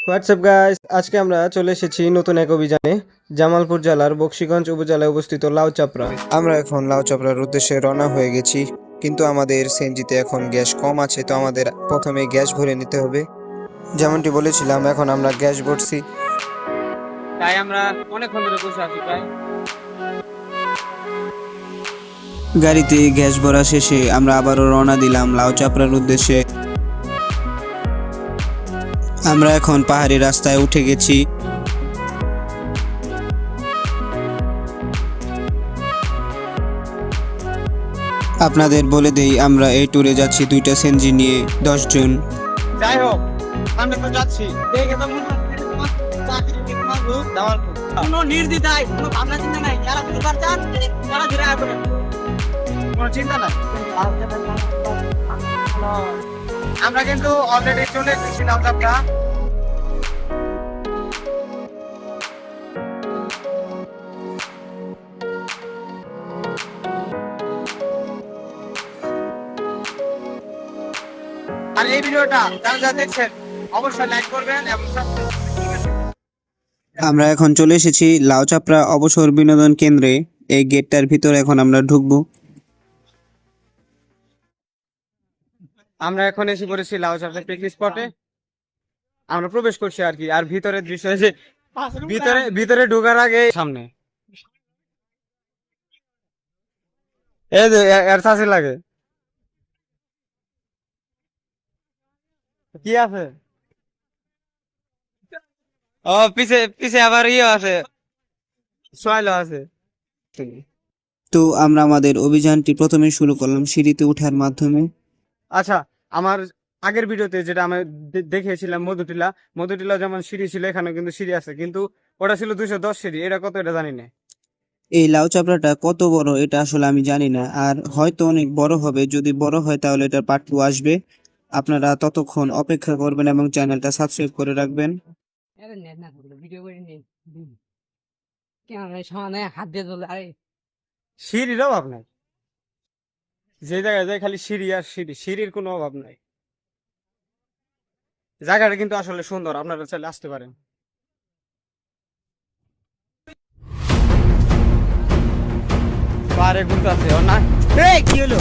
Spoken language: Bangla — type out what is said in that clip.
হোয়াটসঅ্যাপ গাইস, আজকে আমরা চলে এসেছি নতুন এক অভিযানে। জামালপুর জেলার বকশীগঞ্জ উপজেলায় অবস্থিত লাউচাপড়া। আমরা এখন লাউচাপড়ার উদ্দেশ্যে রওনা হয়ে গেছি, কিন্তু আমাদের সিএনজিতে এখন গ্যাস কম আছে, তো আমাদের প্রথমে গ্যাস ভরে নিতে হবে। যেমনটি বলেছিলাম, এখন আমরা গ্যাস ভরছি। তাই আমরা অনেকক্ষণ ধরে বসে আছি প্রায়। গাড়িতে গ্যাস ভরা শেষে আমরা আবারও রওনা দিলাম লাউচাপড়ার উদ্দেশ্যে। আমরা এখন পাহাড়ি রাস্তায় উঠে গেছি। আপনাদের বলে দেই, আমরা এই ট্যুরে যাচ্ছি দুইটা সিএনজি নিয়ে, 10 জন। যাই হোক, আমরা তো যাচ্ছি। দেখে তো মনে হচ্ছে জামালপুর কোনো নির্দ্বিধায়, কোনো ভাবনা চিন্তা নাই। যারা দুবার যান তারা ঘুরে আসবেন, কোনো চিন্তা নাই। আমরা কিন্তু অলরেডি চলে এসেছি লাউচাপড়া। আর এই ভিডিওটা যারা দেখছেন অবশ্যই লাইক করবেন এবং সাবস্ক্রাইব করবেন। আমরা এখন চলে এসেছি লাউচাপড়া অবসর বিনোদন কেন্দ্রে। এই গেটটার ভিতরে এখন আমরা ঢুকবো। আমরা এখন এসে পড়েছি লাউচাপড়া পিকনিক স্পটে। আমরা প্রবেশ করছি আর কি। আর ভিতরের দৃশ্য যে ভিতরে ঢোকার আগে সামনে এই যে এর চাষি লাগে কি আছে। ও পিছে পিছে আবার ইয়ে আছে, সোয়াইল আছে। তো আমরা আমাদের অভিযানটি প্রথমে শুরু করলাম সিঁড়িতে ওঠার মাধ্যমে। আচ্ছা, আমার আগের ভিডিওতে যেটা আমি দেখিয়েছিলাম মধুটিলা যেমন সিঁড়ি ছিল, এখানে কিন্তু সিঁড়ি আছে, কিন্তু ওটা ছিল 210 সিঁড়ি। এটা কত এটা জানি না। এই লাউচাপড়াটা কত বড় এটা আসলে আমি জানি না, আর হয়তো অনেক বড় হবে। যদি বড় হয় তাহলে এটার পার্ট 2 আসবে। আপনারা ততক্ষণ অপেক্ষা করবেন এবং চ্যানেলটা সাবস্ক্রাইব করে রাখবেন। সিঁড়ির অভাব নাই, যে জায়গায় যায় খালি সিঁড়ি আর সিঁড়ি, সিঁড়ির কোনো অভাব নাই। জায়গাটা কিন্তু আসলে সুন্দর, আপনারা চাইলে আসতে পারেন। পাহাড়ে ঘুরতে আছে না। কি হলো?